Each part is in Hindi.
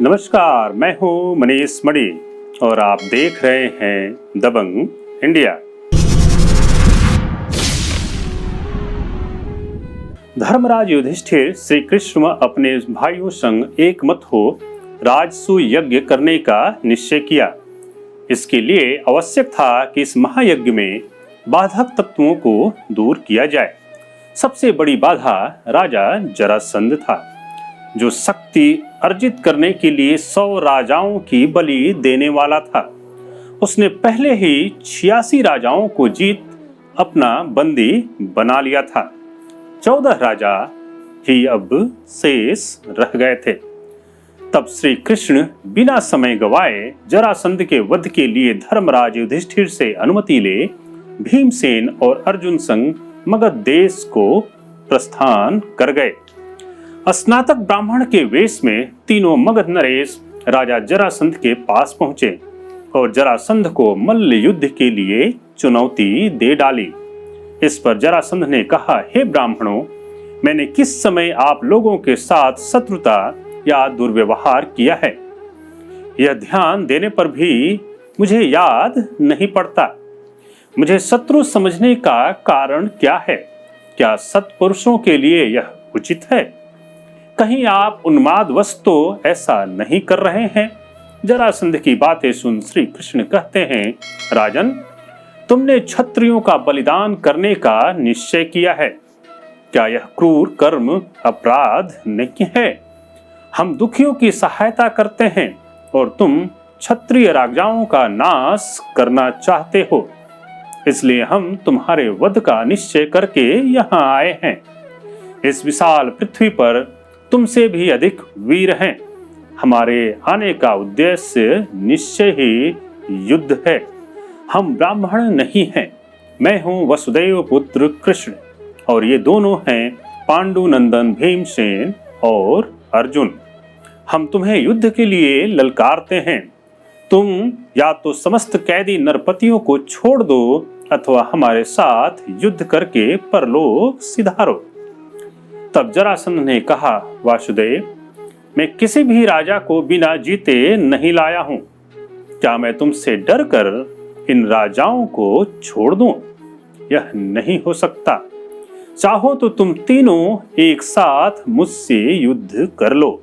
नमस्कार, मैं हूं मनीष मणि और आप देख रहे हैं दबंग इंडिया। धर्मराज युधिष्ठिर श्री कृष्ण अपने भाइयों संग एक मत हो राजसूय यज्ञ करने का निश्चय किया। इसके लिए आवश्यक था कि इस महायज्ञ में बाधक तत्वों को दूर किया जाए। सबसे बड़ी बाधा राजा जरासंध था, जो शक्ति अर्जित करने के लिए 100 राजाओं की बलि देने वाला था। उसने पहले ही 86 राजाओं को जीत अपना बंदी बना लिया था। 14 राजा ही अब शेष रह गए थे। तब श्री कृष्ण बिना समय गवाए जरासंध के वध के लिए धर्मराज युधिष्ठिर से अनुमति ले भीमसेन और अर्जुन संग मगध देश को प्रस्थान कर गए। स्नातक ब्राह्मण के वेश में तीनों मगध नरेश राजा जरासंध के पास पहुंचे और जरासंध को मल्ल युद्ध के लिए चुनौती दे डाली। इस पर जरासंध ने कहा, हे ब्राह्मणों, मैंने किस समय आप लोगों के साथ शत्रुता या दुर्व्यवहार किया है? यह ध्यान देने पर भी मुझे याद नहीं पड़ता। मुझे शत्रु समझने का कारण क्या है? क्या सत्पुरुषों के लिए यह उचित है? कहीं आप उन्मादवश तो ऐसा नहीं कर रहे हैं? जरासंध की बातें सुन श्री कृष्ण कहते हैं, राजन, तुमने क्षत्रियों का बलिदान करने का निश्चय किया है। क्या यह क्रूर कर्म अपराध नहीं है? हम दुखियों की सहायता करते हैं और तुम क्षत्रिय राजाओं का नाश करना चाहते हो। इसलिए हम तुम्हारे वध का निश्चय करके यहाँ आए हैं। इस विशाल पृथ्वी पर तुमसे भी अधिक वीर हैं। हमारे आने का उद्देश्य निश्चय ही युद्ध है। हम ब्राह्मण नहीं हैं। मैं हूँ वसुदेव पुत्र कृष्ण और ये दोनों हैं पांडु नंदन भीमसेन और अर्जुन। हम तुम्हें युद्ध के लिए ललकारते हैं। तुम या तो समस्त कैदी नरपतियों को छोड़ दो अथवा हमारे साथ युद्ध करके परलोक सिधारो। तब जरासंध ने कहा, वासुदेव, मैं किसी भी राजा को बिना जीते नहीं लाया हूं। क्या मैं तुमसे डर कर इन राजाओं को छोड़ दूं? यह नहीं हो सकता। चाहो तो तुम तीनों एक साथ मुझसे युद्ध कर लो।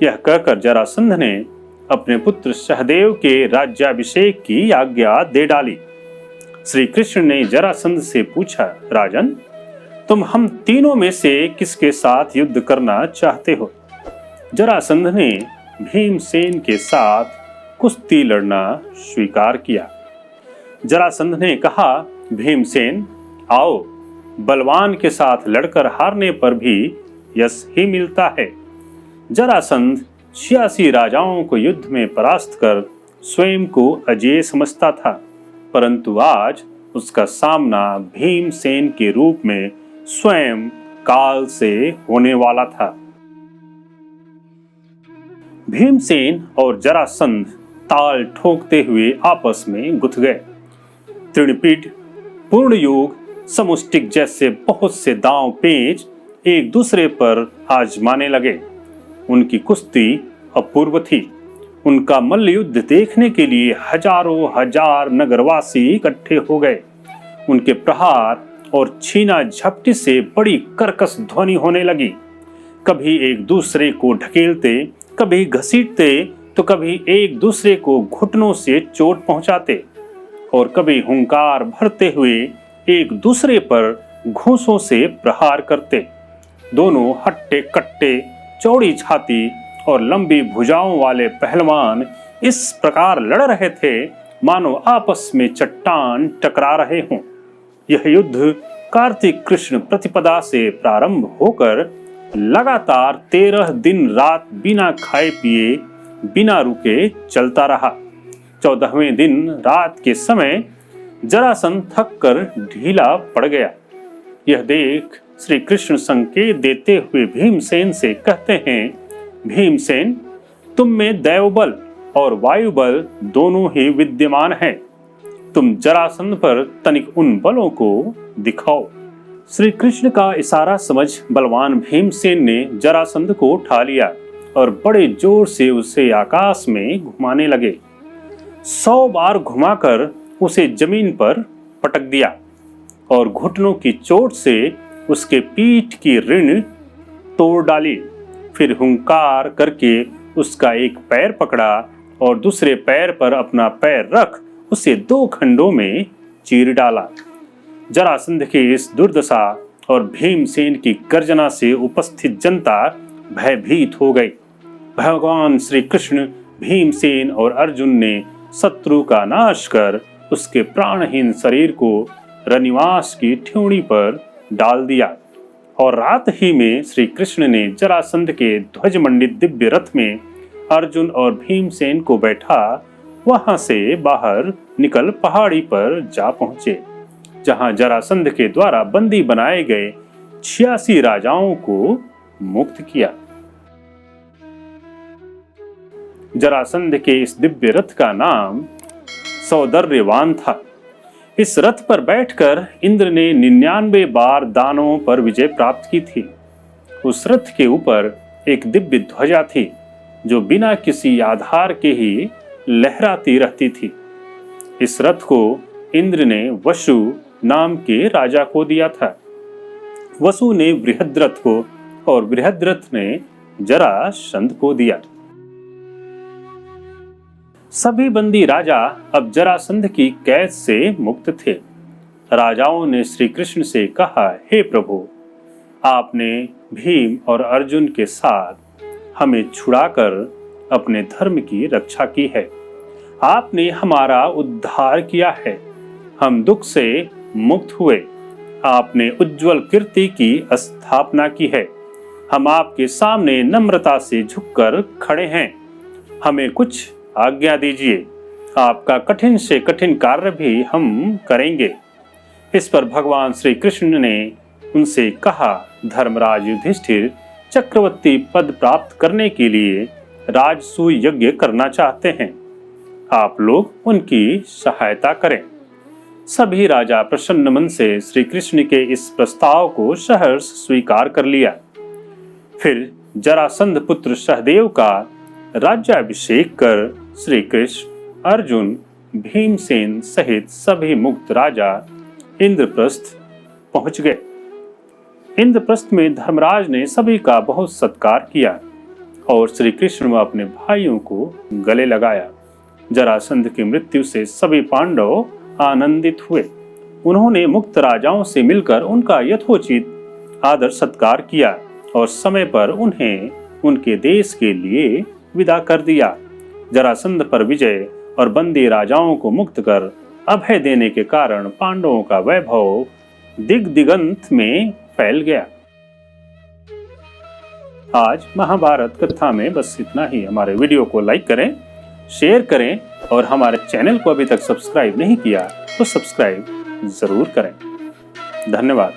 यह कहकर जरासंध ने अपने पुत्र सहदेव के राज्याभिषेक की आज्ञा दे डाली। श्री कृष्ण ने जरासंध से पूछा, राजन, तुम हम तीनों में से किसके साथ युद्ध करना चाहते हो? जरासंध ने भीमसेन के साथ कुश्ती लड़ना स्वीकार किया। जरासंध ने कहा, भीमसेन, आओ, बलवान के साथ लड़कर हारने पर भी यश ही मिलता है। जरासंध 86 राजाओं को युद्ध में परास्त कर स्वयं को अजेय समझता था, परंतु आज उसका सामना भीमसेन के रूप में स्वयं काल से होने वाला था। भीमसेन और जरासंध ताल ठोकते हुए आपस में गुथ गए। तृणपीठ, पूर्ण योग, समुष्टिक जैसे बहुत से दांव पेच एक दूसरे पर आजमाने लगे। उनकी कुश्ती अपूर्व थी। उनका मल्ल युद्ध देखने के लिए हजारों हजार नगरवासी इकट्ठे हो गए। उनके प्रहार और छीना झपटी से बड़ी कर्कश ध्वनि होने लगी। कभी एक दूसरे को ढकेलते, कभी घसीटते, तो कभी एक दूसरे को घुटनों से चोट पहुंचाते और कभी हुंकार भरते हुए एक दूसरे पर घूंसों से प्रहार करते। दोनों हट्टे कट्टे, चौड़ी छाती और लंबी भुजाओं वाले पहलवान इस प्रकार लड़ रहे थे मानो आपस में चट्टान टकरा रहे हों। यह युद्ध कार्तिक कृष्ण प्रतिपदा से प्रारंभ होकर लगातार 13 दिन रात बिना खाए पिए, बिना रुके चलता रहा। 14वें दिन रात के समय जरासंध थक कर ढीला पड़ गया। यह देख श्री कृष्ण संकेत देते हुए भीमसेन से कहते हैं, भीमसेन, तुम में दैवबल और वायुबल दोनों ही विद्यमान हैं। तुम जरासंध पर तनिक उन बलों को दिखाओ। श्री कृष्ण का इशारा समझ बलवान भीमसेन ने जरासंध को उठा लिया और बड़े जोर से उसे आकाश में घुमाने लगे। 100 बार घुमाकर उसे जमीन पर पटक दिया और घुटनों की चोट से उसके पीठ की रीढ़ तोड़ डाली। फिर हुंकार करके उसका एक पैर पकड़ा और दूसरे पैर पर अपना पैर रख उसे 2 खंडों में चीर डाला। जरासंध के इस दुर्दशा और भीमसेन की गर्जना से उपस्थित जनता भयभीत हो गई। भगवान श्री कृष्ण, भीमसेन और अर्जुन ने शत्रु का नाश कर उसके प्राणहीन शरीर को रनिवास की ठेवनी पर डाल दिया और रात ही में श्री कृष्ण ने जरासंध के ध्वज मंडित दिव्य रथ में अर्जुन और भीमसेन को बैठा वहां से बाहर निकल पहाड़ी पर जा पहुंचे, जहां जरासंध के द्वारा बंदी बनाए गए 86 राजाओं को मुक्त किया। जरासंध के इस दिव्य रथ का नाम सौंदर्यवान था। इस रथ पर बैठकर इंद्र ने 99 बार दानवों पर विजय प्राप्त की थी। उस रथ के ऊपर एक दिव्य ध्वजा थी जो बिना किसी आधार के ही लहराती रहती थी। इस रथ को इंद्र ने वसु नाम के राजा को दिया था। वसु ने बृहद्रथ को और बृहद्रथ ने जरासंध को दिया। सभी बंदी राजा अब जरासंध की कैद से मुक्त थे। राजाओं ने श्री कृष्ण से कहा, हे प्रभु, आपने भीम और अर्जुन के साथ हमें छुड़ाकर अपने धर्म की रक्षा की है। आपने हमारा उद्धार किया है। हम दुख से मुक्त हुए। आपने उज्जवल कीर्ति की स्थापना की है। हम आपके सामने नम्रता से झुककर खड़े हैं। हमें कुछ आज्ञा दीजिए। आपका कठिन से कठिन कार्य भी हम करेंगे। इस पर भगवान श्री कृष्ण ने उनसे कहा, धर्मराज युधिष्ठिर चक्रवर्ती पद प्राप्त करने के लिए राजसूय यज्ञ करना चाहते हैं। आप लोग उनकी सहायता करें। सभी राजा प्रसन्न मन से श्री कृष्ण के इस प्रस्ताव को सहर्ष स्वीकार कर लिया। फिर जरासंध पुत्र सहदेव का राज्याभिषेक कर श्री कृष्ण, अर्जुन, भीमसेन सहित सभी मुक्त राजा इंद्रप्रस्थ पहुंच गए। इंद्रप्रस्थ में धर्मराज ने सभी का बहुत सत्कार किया और श्री कृष्ण व अपने भाइयों को गले लगाया। जरासंध की मृत्यु से सभी पांडव आनंदित हुए। उन्होंने मुक्त राजाओं से मिलकर उनका यथोचित आदर सत्कार किया और समय पर उन्हें उनके देश के लिए विदा कर दिया। जरासंध पर विजय और बंदी राजाओं को मुक्त कर अभय देने के कारण पांडवों का वैभव दिग्दिगंत में फैल गया। आज महाभारत कथा में बस इतना ही। हमारे वीडियो को लाइक करें, शेयर करें और हमारे चैनल को अभी तक सब्सक्राइब नहीं किया तो सब्सक्राइब जरूर करें। धन्यवाद।